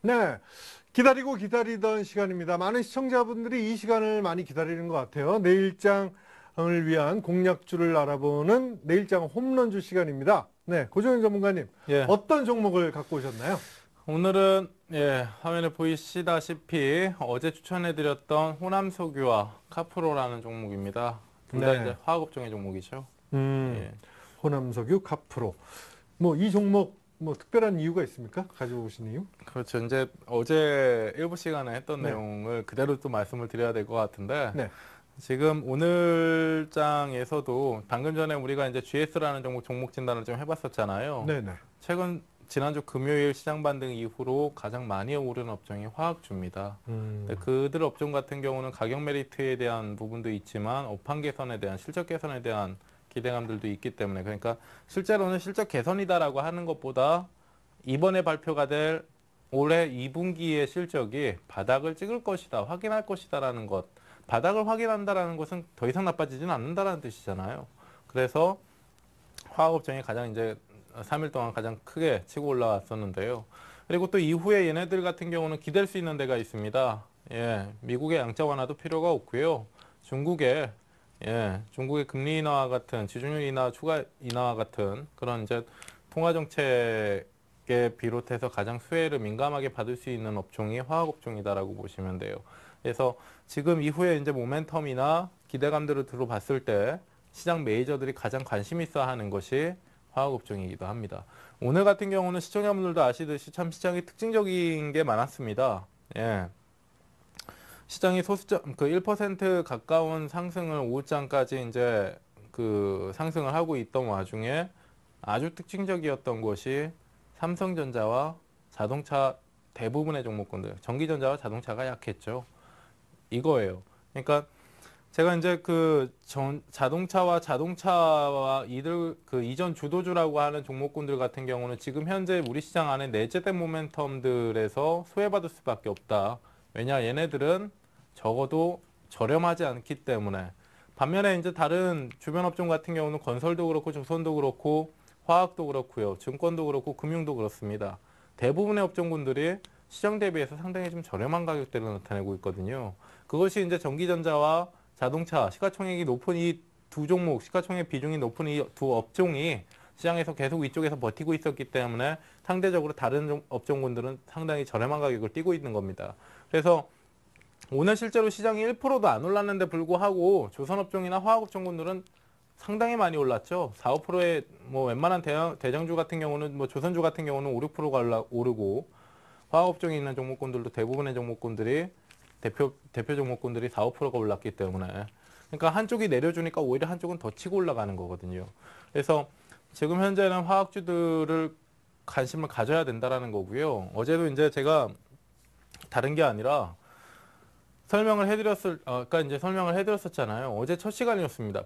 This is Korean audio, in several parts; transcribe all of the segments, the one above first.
네, 기다리고 기다리던 시간입니다. 많은 시청자분들이 이 시간을 많이 기다리는 것 같아요. 내일장을 위한 공략주를 알아보는 내일장 홈런주 시간입니다. 네, 고정현 전문가님, 예, 어떤 종목을 갖고 오셨나요? 오늘은 화면에 보이시다시피 어제 추천해드렸던 호남석유와 카프로라는 종목입니다. 둘 다 네, 이제 화학업종의 종목이죠. 음, 예, 호남석유 카프로. 뭐 이 종목 뭐 특별한 이유가 있습니까? 가지고 오신 이유? 그렇죠. 이제 어제 일부 시간에 했던 네, 내용을 그대로 또 말씀을 드려야 될 것 같은데 네, 지금 오늘 장에서도 방금 전에 우리가 이제 GS라는 종목 진단을 좀 해봤었잖아요. 네, 네. 지난주 금요일 시장 반등 이후로 가장 많이 오른 업종이 화학주입니다. 근데 그들 업종 같은 경우는 가격 메리트에 대한 부분도 있지만 업황 개선에 대한 실적 개선에 대한 기대감들도 있기 때문에 그러니까 실제로는 실적 개선이다라고 하는 것보다 이번에 발표가 될 올해 2분기의 실적이 바닥을 찍을 것이다, 확인할 것이다라는 것. 바닥을 확인한다라는 것은 더 이상 나빠지지는 않는다라는 뜻이잖아요. 그래서 화학업종이 가장 이제 3일 동안 가장 크게 치고 올라왔었는데요. 그리고 또 이후에 얘네들 같은 경우는 기댈 수 있는 데가 있습니다. 미국의 양적 완화도 필요가 없고요. 중국의 금리 인하와 같은 지준율 인하, 추가 인하와 같은 그런 이제 통화 정책에 비롯해서 가장 수혜를 민감하게 받을 수 있는 업종이 화학업종이다라고 보시면 돼요. 그래서 지금 이후에 이제 모멘텀이나 기대감들을 들어봤을 때 시장 메이저들이 가장 관심 있어 하는 것이 화학업종이기도 합니다. 오늘 같은 경우는 시청자분들도 아시듯이 참 시장이 특징적인 게 많았습니다. 시장이 소수점 그 1% 가까운 상승을 오후장까지 이제 그 상승을 하고 있던 와중에 아주 특징적이었던 것이 삼성전자와 자동차 대부분의 종목군들, 전기전자와 자동차가 약했죠. 이거예요. 그러니까 제가 이제 자동차와 이들 그 이전 주도주라고 하는 종목군들 같은 경우는 지금 현재 우리 시장 안에 내재된 모멘텀들에서 소외받을 수밖에 없다. 왜냐 얘네들은 적어도 저렴하지 않기 때문에. 반면에 이제 다른 주변 업종 같은 경우는 건설도 그렇고 조선도 그렇고 화학도 그렇고요. 증권도 그렇고 금융도 그렇습니다. 대부분의 업종군들이 시장 대비해서 상당히 좀 저렴한 가격대를 나타내고 있거든요. 그것이 이제 전기전자와 자동차, 시가총액이 높은 이 두 종목, 시가총액 비중이 높은 이 두 업종이 시장에서 계속 이쪽에서 버티고 있었기 때문에 상대적으로 다른 업종군들은 상당히 저렴한 가격을 띄고 있는 겁니다. 그래서 오늘 실제로 시장이 1%도 안 올랐는데 불구하고 조선업종이나 화학업종군들은 상당히 많이 올랐죠. 4, 5%의 뭐 웬만한 대장주 같은 경우는 뭐 조선주 같은 경우는 5, 6%가 오르고 화학업종에 있는 종목군들도 대부분의 종목군들이 대표 종목군들이 4, 5%가 올랐기 때문에 그러니까 한쪽이 내려주니까 오히려 한쪽은 더 치고 올라가는 거거든요. 그래서 지금 현재는 화학주들을 관심을 가져야 된다라는 거고요. 어제도 이제 제가 다른 게 아니라 설명을 해드렸었잖아요. 어제 첫 시간이었습니다.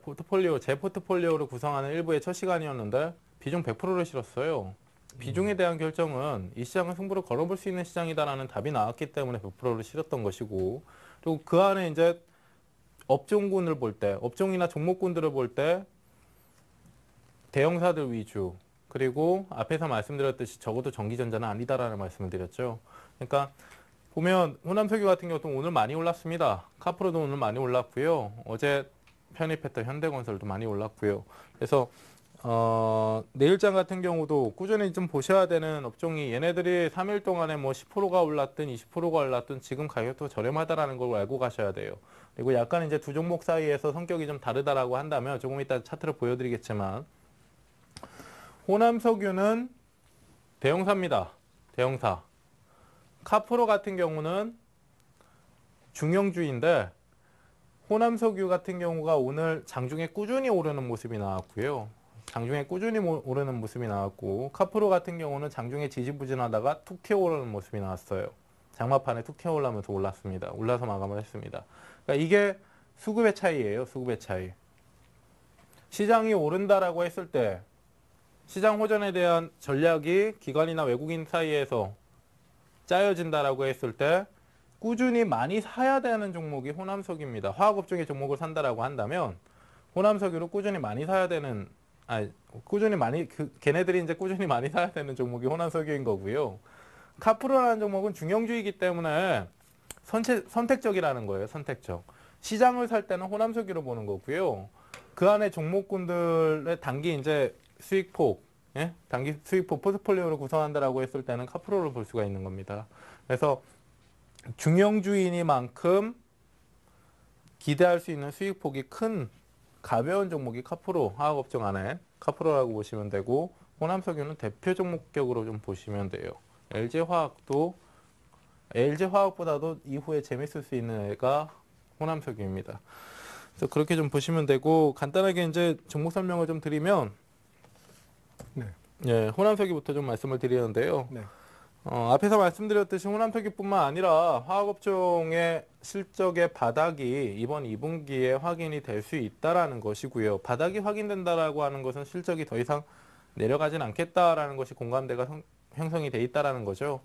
제 포트폴리오를 구성하는 일부의 첫 시간이었는데 비중 100%를 실었어요. 비중에 대한 결정은 이 시장은 승부를 걸어볼 수 있는 시장이다라는 답이 나왔기 때문에 100%를 실었던 것이고, 그리고 그 안에 이제 업종군을 볼 때, 업종이나 종목군들을 볼 때 대형사들 위주, 그리고 앞에서 말씀드렸듯이 적어도 전기전자는 아니다라는 말씀을 드렸죠. 그러니까 보면 호남석유 같은 경우도 오늘 많이 올랐습니다. 카프로도 오늘 많이 올랐고요. 어제 편입했던 현대건설도 많이 올랐고요. 그래서 내일장 같은 경우도 꾸준히 좀 보셔야 되는 업종이 얘네들이 3일 동안에 뭐 10%가 올랐든 20%가 올랐든 지금 가격도 저렴하다라는 걸 알고 가셔야 돼요. 그리고 약간 이제 두 종목 사이에서 성격이 좀 다르다라고 한다면 조금 이따 차트를 보여드리겠지만 호남석유는 대형사입니다. 대형사. 카프로 같은 경우는 중형주인데 호남석유 같은 경우가 오늘 장중에 꾸준히 오르는 모습이 나왔고요. 장중에 꾸준히 오르는 모습이 나왔고 카프로 같은 경우는 장중에 지지부진하다가 툭 튀어 오르는 모습이 나왔어요. 장마판에 툭 튀어 올라면서 올랐습니다. 올라서 마감을 했습니다. 그러니까 이게 수급의 차이예요. 수급의 차이. 시장이 오른다라고 했을 때 시장 호전에 대한 전략이 기관이나 외국인 사이에서 짜여진다라고 했을 때 꾸준히 많이 사야 되는 종목이 호남석유입니다. 화학업종의 종목을 산다라고 한다면 호남석유를 꾸준히 많이 사야 되는 걔네들이 이제 꾸준히 많이 사야 되는 종목이 호남석유인 거고요. 카프로라는 종목은 중형주이기 때문에 선택적이라는 거예요. 선택적. 시장을 살 때는 호남석유로 보는 거고요. 그 안에 종목군들의 단기 이제 수익폭, 예? 단기 수익폭 포트폴리오를 구성한다라고 했을 때는 카프로를 볼 수가 있는 겁니다. 그래서 중형주이니만큼 기대할 수 있는 수익폭이 큰 가벼운 종목이 카프로, 화학업종 안에 카프로라고 보시면 되고, 호남석유는 대표 종목격으로 좀 보시면 돼요. LG화학보다도 이후에 재밌을 수 있는 애가 호남석유입니다. 그래서 그렇게 좀 보시면 되고, 간단하게 이제 종목 설명을 좀 드리면, 네. 예, 호남석유부터 좀 말씀을 드리는데요. 네. 앞에서 말씀드렸듯이 호남석유뿐만 아니라 화학업종의 실적의 바닥이 이번 2분기에 확인이 될 수 있다라는 것이고요. 바닥이 확인된다라고 하는 것은 실적이 더 이상 내려가진 않겠다라는 것이 공감대가 형성이 돼 있다라는 거죠.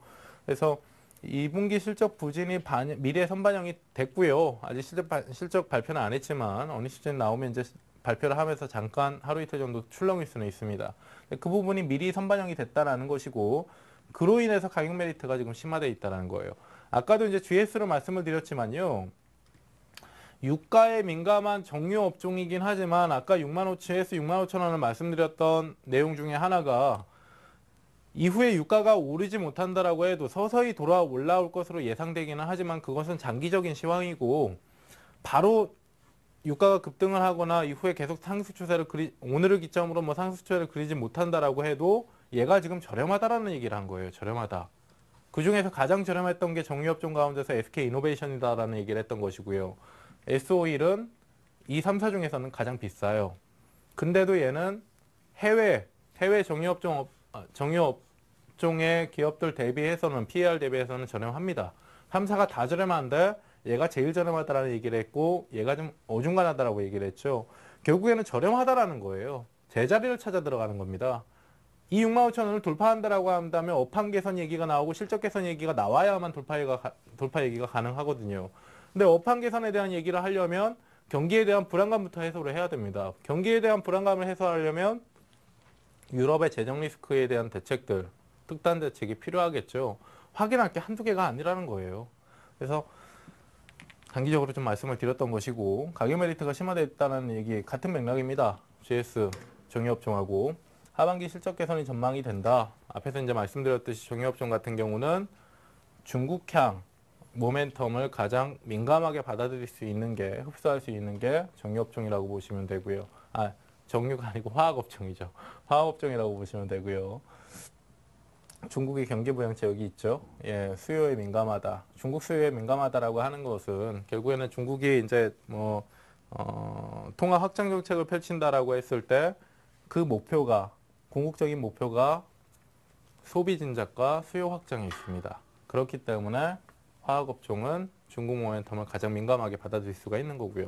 그래서 2분기 실적 부진이 미래 선반영이 됐고요. 아직 실적 발표는 안 했지만 어느 시점 나오면 이제 발표를 하면서 잠깐 하루 이틀 정도 출렁일 수는 있습니다. 그 부분이 미리 선반영이 됐다라는 것이고, 그로 인해서 가격 메리트가 지금 심화되어 있다는 거예요. 아까도 이제 GS로 말씀을 드렸지만요. 유가에 민감한 정유 업종이긴 하지만 아까 65,000에서 65,000원을 말씀드렸던 내용 중에 하나가 이후에 유가가 오르지 못한다라고 해도 서서히 돌아 올라올 것으로 예상되기는 하지만 그것은 장기적인 시황이고, 바로 유가가 급등을 하거나 이후에 계속 상승 추세를 오늘을 기점으로 뭐 상승 추세를 그리지 못한다라고 해도 얘가 지금 저렴하다라는 얘기를 한 거예요. 저렴하다. 그 중에서 가장 저렴했던 게 정유업종 가운데서 SK이노베이션이다라는 얘기를 했던 것이고요. S51은 이 3사 중에서는 가장 비싸요. 근데도 얘는 해외 정유업종의 기업들 대비해서는 PER 대비해서는 저렴합니다. 3사가 다 저렴한데 얘가 제일 저렴하다라는 얘기를 했고, 얘가 좀 어중간하다라고 얘기를 했죠. 결국에는 저렴하다라는 거예요. 제자리를 찾아 들어가는 겁니다. 이 65,000원을 돌파한다라고 한다면 업황 개선 얘기가 나오고 실적 개선 얘기가 나와야만 돌파 얘기가 가능하거든요. 근데 업황 개선에 대한 얘기를 하려면 경기에 대한 불안감부터 해소를 해야 됩니다. 경기에 대한 불안감을 해소하려면 유럽의 재정 리스크에 대한 대책들, 특단 대책이 필요하겠죠. 확인할 게 한두 개가 아니라는 거예요. 그래서 단기적으로 좀 말씀을 드렸던 것이고, 가격 메리트가 심화됐다는 얘기 같은 맥락입니다. GS 정유업종하고 하반기 실적 개선이 전망이 된다. 앞에서 이제 말씀드렸듯이 정유업종 같은 경우는 중국향 모멘텀을 가장 민감하게 받아들일 수 있는 게, 흡수할 수 있는 게 정유업종이라고 보시면 되고요. 정유가 아니고 화학업종이죠. 화학업종이라고 보시면 되고요. 중국의 경기 부양체 여기 있죠. 예, 수요에 민감하다. 중국 수요에 민감하다라고 하는 것은 결국에는 중국이 이제 통화 확장 정책을 펼친다라고 했을 때 그 목표가, 궁극적인 목표가 소비 진작과 수요 확장에 있습니다. 그렇기 때문에 화학업종은 중국 모멘텀을 가장 민감하게 받아들일 수가 있는 거고요.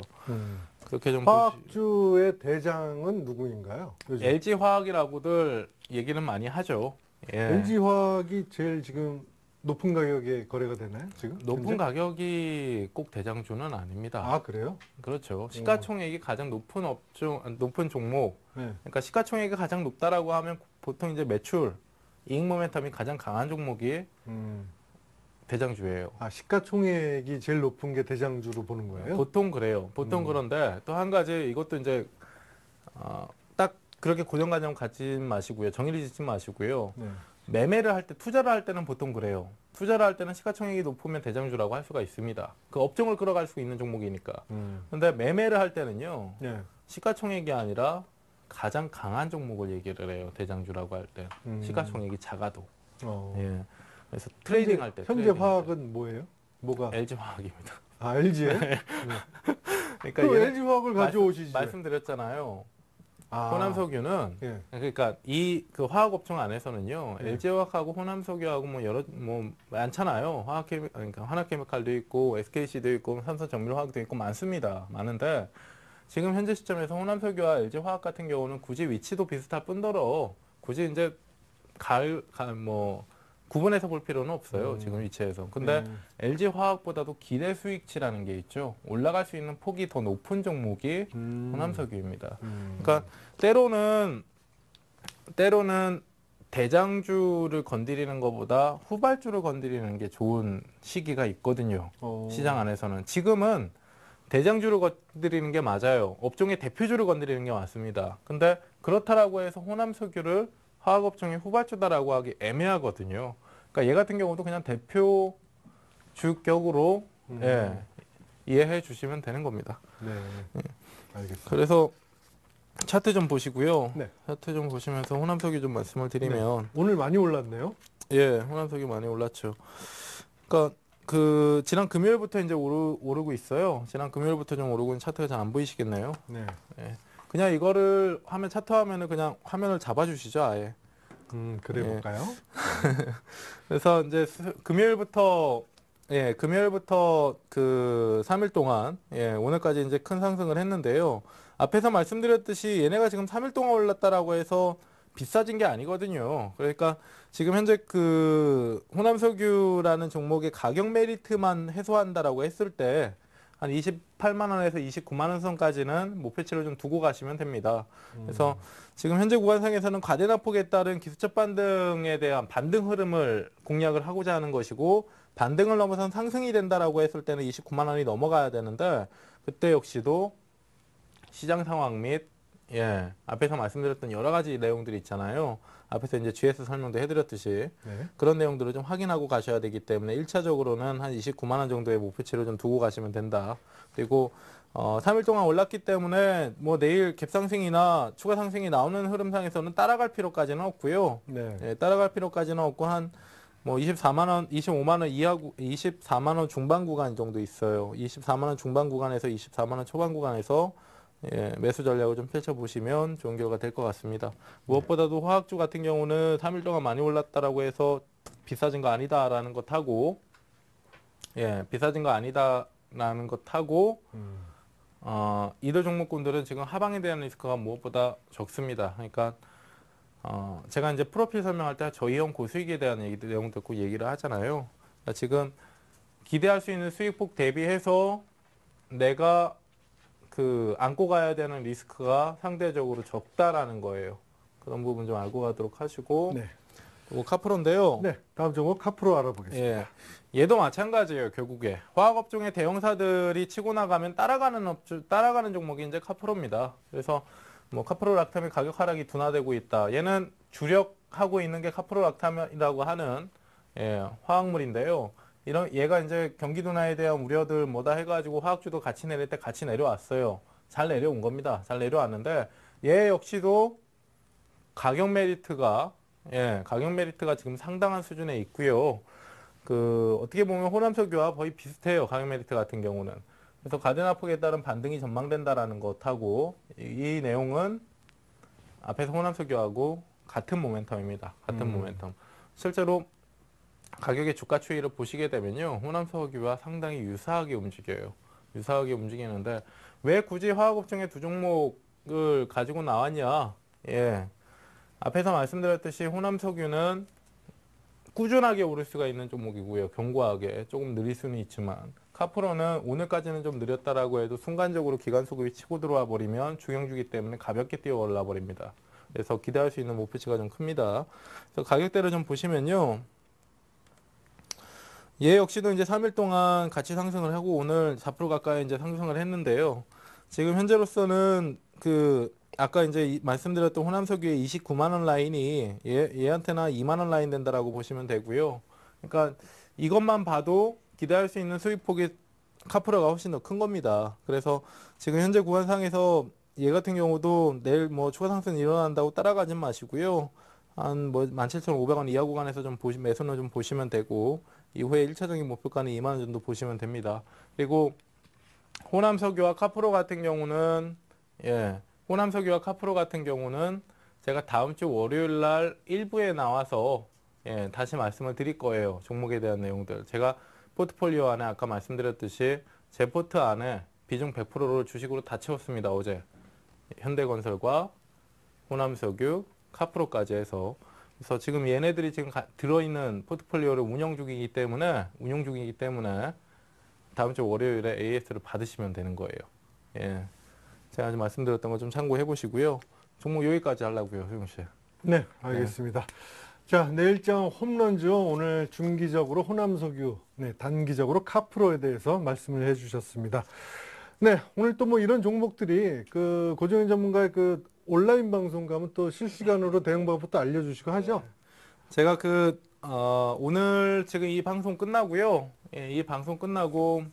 그렇게 좀 화학주의 대장은 누구인가요? 요즘? LG화학이라고들 얘기는 많이 하죠. 예. LG화학이 제일 지금 높은 가격에 거래가 되나요? 지금? 높은 현재? 가격이 꼭 대장주는 아닙니다. 아, 그래요? 그렇죠. 시가총액이 가장 높은 종목. 네. 그러니까 시가총액이 가장 높다라고 하면 보통 이제 매출, 이익 모멘텀이 가장 강한 종목이 대장주예요. 시가총액이 제일 높은 게 대장주로 보는 거예요? 보통 그래요. 보통 그런데 또 한 가지 이것도 이제 딱 그렇게 고정관념 갖지 마시고요. 정의를 짓지 마시고요. 네. 매매를 할 때, 투자를 할 때는 보통 그래요. 투자를 할 때는 시가총액이 높으면 대장주라고 할 수가 있습니다. 그 업종을 끌어갈 수 있는 종목이니까. 근데 매매를 할 때는요. 네. 시가총액이 아니라 가장 강한 종목을 얘기를 해요. 대장주라고 할 때. 시가총액이 작아도. 예. 그래서 트레이딩 할 때. 현재 화학은 뭐예요? 뭐가? LG화학입니다. LG에? 네. 그러니까 그 LG화학을 가져오시지. 말씀드렸잖아요. 호남석유는 예. 그러니까 이 그 화학업종 안에서는요. 예. LG화학하고 호남석유하고 뭐 여러 많잖아요. 그러니까 하나케미칼도 있고 SKC도 있고 삼성정밀화학도 있고 많습니다. 많은데 지금 현재 시점에서 호남석유와 LG화학 같은 경우는 굳이 위치도 비슷할 뿐더러 굳이 이제 구분해서 볼 필요는 없어요. 지금 위치에서. 근데 LG화학보다도 기대 수익치라는 게 있죠. 올라갈 수 있는 폭이 더 높은 종목이 호남석유입니다. 그러니까 때로는 대장주를 건드리는 것보다 후발주를 건드리는 게 좋은 시기가 있거든요. 시장 안에서는. 지금은 대장주를 건드리는 게 맞아요. 업종의 대표주를 건드리는 게 맞습니다. 근데 그렇다라고 해서 호남석유를 화학업종의 후발주다라고 하기 애매하거든요. 그러니까 얘 같은 경우도 그냥 대표 주격으로 예, 이해해 주시면 되는 겁니다. 네. 알겠습니다. 그래서 차트 좀 보시고요. 네. 차트 좀 보시면서 호남석유 좀 말씀을 드리면 오늘 많이 올랐네요. 예, 호남석유 많이 올랐죠. 그러니까 그 지난 금요일부터 이제 오르고 있어요. 지난 금요일부터 좀 오르고 있는 차트가 잘 안 보이시겠네요. 네. 예. 그냥 이거를 화면 차트 화면을 그냥 화면을 잡아주시죠, 아예. 그래 예. 볼까요? 그래서 이제 금요일부터 그 3일 동안 오늘까지 이제 큰 상승을 했는데요. 앞에서 말씀드렸듯이 얘네가 지금 3일 동안 올랐다라고 해서 비싸진 게 아니거든요. 그러니까 지금 현재 그 호남석유라는 종목의 가격 메리트만 해소한다라고 했을 때 한 28만 원에서 29만 원 선까지는 목표치를 좀 두고 가시면 됩니다. 그래서 지금 현재 구간상에서는 과대납폭에 따른 기술적 반등에 대한 반등 흐름을 공략을 하고자 하는 것이고, 반등을 넘어선 상승이 된다라고 했을 때는 29만 원이 넘어가야 되는데, 그때 역시도 시장 상황 및 앞에서 말씀드렸던 여러 가지 내용들이 있잖아요. 앞에서 이제 GS 설명도 해드렸듯이 네. 그런 내용들을 좀 확인하고 가셔야 되기 때문에 1차적으로는 한 29만 원 정도의 목표치를 좀 두고 가시면 된다. 그리고 3일 동안 올랐기 때문에 뭐 내일 갭상승이나 추가 상승이 나오는 흐름상에서는 따라갈 필요까지는 없고요. 네. 따라갈 필요까지는 없고 한 뭐 24만 원, 25만 원 이하 24만 원 중반 구간 정도 있어요. 24만 원 중반 구간에서 24만 원 초반 구간에서 매수 전략을 좀 펼쳐보시면 좋은 결과 될 것 같습니다. 무엇보다도 화학주 같은 경우는 3일 동안 많이 올랐다라고 해서 비싸진 거 아니다라는 것 하고, 비싸진 거 아니다라는 것 하고, 이들 종목군들은 지금 하방에 대한 리스크가 무엇보다 적습니다. 그러니까 제가 이제 프로필 설명할 때 저이형 고수익에 대한 내용도 꼭 얘기를 하잖아요. 그러니까 지금 기대할 수 있는 수익폭 대비해서 내가 그 안고 가야 되는 리스크가 상대적으로 적다라는 거예요. 그런 부분 좀 알고 가도록 하시고. 네. 그리고 카프로인데요. 네. 다음 종목 카프로 알아보겠습니다. 얘도 마찬가지예요. 결국에 화학업종의 대형사들이 치고 나가면 따라가는 종목이 이제 카프로입니다. 그래서 뭐 카프로 락탐의 가격 하락이 둔화되고 있다. 얘는 주력하고 있는 게 카프로 락탐이라고 하는 화학물인데요. 얘가 이제 경기 둔화에 대한 우려들 뭐다 해가지고 화학주도 같이 내릴 때 같이 내려왔어요. 잘 내려온 겁니다. 잘 내려왔는데 얘 역시도 가격 메리트가 지금 상당한 수준에 있고요. 그 어떻게 보면 호남석유와 거의 비슷해요. 가격 메리트 같은 경우는. 그래서 과대납폭에 따른 반등이 전망된다라는 것하고 이 내용은 앞에서 호남석유하고 같은 모멘텀입니다. 같은 모멘텀. 실제로 가격의 주가 추이를 보시게 되면요. 호남석유와 상당히 유사하게 움직여요. 유사하게 움직이는데 왜 굳이 화학업종의 두 종목을 가지고 나왔냐. 앞에서 말씀드렸듯이 호남석유는 꾸준하게 오를 수가 있는 종목이고요. 견고하게 조금 느릴 수는 있지만 카프로는 오늘까지는 좀 느렸다라고 해도 순간적으로 기관 수급이 치고 들어와 버리면 중형주기 때문에 가볍게 뛰어 올라 버립니다. 그래서 기대할 수 있는 목표치가 좀 큽니다. 그래서 가격대를 좀 보시면요. 얘 역시도 이제 3일 동안 같이 상승을 하고 오늘 4% 가까이 이제 상승을 했는데요. 지금 현재로서는 그 아까 이제 말씀드렸던 호남석유의 29만 원 라인이 얘한테나 2만 원 라인 된다라고 보시면 되고요. 그러니까 이것만 봐도 기대할 수 있는 수익폭이 카프로가 훨씬 더 큰 겁니다. 그래서 지금 현재 구간상에서 얘 같은 경우도 내일 뭐 추가 상승 일어난다고 따라가진 마시고요. 한 뭐 17,500원 이하 구간에서 좀 매수는 좀 보시면 되고 이후에 1차적인 목표가는 2만 원 정도 보시면 됩니다. 그리고 호남석유와 카프로 같은 경우는 호남석유와 카프로 같은 경우는 제가 다음 주 월요일 날 1부에 나와서 다시 말씀을 드릴 거예요. 종목에 대한 내용들. 제가 포트폴리오 안에 아까 말씀드렸듯이 제 포트 안에 비중 100%를 주식으로 다 채웠습니다. 어제. 현대건설과 호남석유, 카프로까지 해서. 그래서 지금 얘네들이 지금 들어있는 포트폴리오를 운영 중이기 때문에 다음 주 월요일에 AS를 받으시면 되는 거예요. 제가 아직 말씀드렸던 거 좀 참고해 보시고요. 종목 여기까지 하려고요, 소영 씨. 네, 알겠습니다. 자, 내일장 홈런주 오늘 중기적으로 호남석유, 네, 단기적으로 카프로에 대해서 말씀을 해주셨습니다. 네, 오늘 또 뭐 이런 종목들이 그 고정현 전문가의 그 온라인 방송 가면 또 실시간으로 대응 방법도 알려주시고 하죠. 제가 오늘 지금 이 방송 끝나고요. 예, 이 방송 끝나고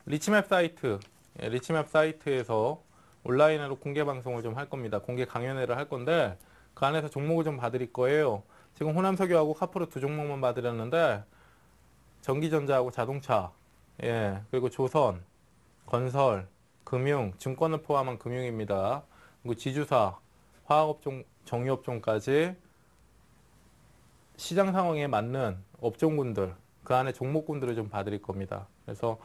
리치맵 사이트, 리치맵 사이트에서 온라인으로 공개 방송을 좀 할 겁니다. 공개 강연회를 할 건데 그 안에서 종목을 좀 봐드릴 거예요. 지금 호남석유하고 카프로 두 종목만 봐드렸는데 전기전자하고 자동차, 예, 그리고 조선, 건설, 금융, 증권을 포함한 금융입니다. 그리고 지주사, 화학업종, 정유업종까지 시장 상황에 맞는 업종군들, 그 안에 종목군들을 좀 봐드릴 겁니다. 그래서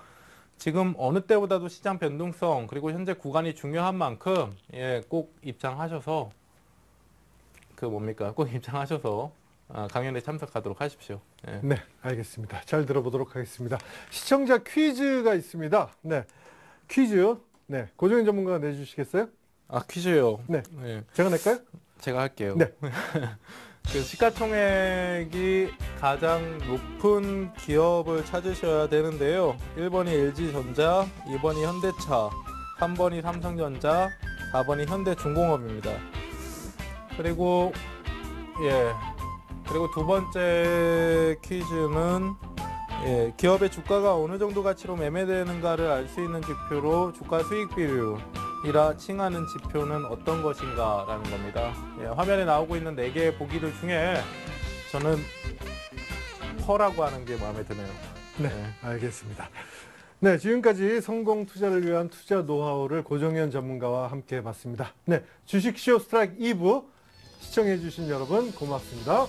지금 어느 때보다도 시장 변동성, 그리고 현재 구간이 중요한 만큼, 예, 꼭 입장하셔서, 꼭 입장하셔서, 강연에 참석하도록 하십시오. 예. 네, 알겠습니다. 잘 들어보도록 하겠습니다. 시청자 퀴즈가 있습니다. 네, 퀴즈. 네, 고정현 전문가가 내주시겠어요? 퀴즈요. 네. 예, 제가 낼까요? 제가 할게요. 네. 그 시가총액이 가장 높은 기업을 찾으셔야 되는데요. 1번이 LG전자, 2번이 현대차, 3번이 삼성전자, 4번이 현대중공업입니다. 그리고 두 번째 퀴즈는 기업의 주가가 어느 정도 가치로 매매되는가를 알 수 있는 지표로 주가 수익 비율이라 칭하는 지표는 어떤 것인가 라는 겁니다. 화면에 나오고 있는 4개의 보기들 중에 저는 퍼라고 하는 게 마음에 드네요. 네, 알겠습니다. 네, 지금까지 성공 투자를 위한 투자 노하우를 고정현 전문가와 함께 해봤습니다. 네, 주식쇼 스트라이크 2부 시청해주신 여러분 고맙습니다.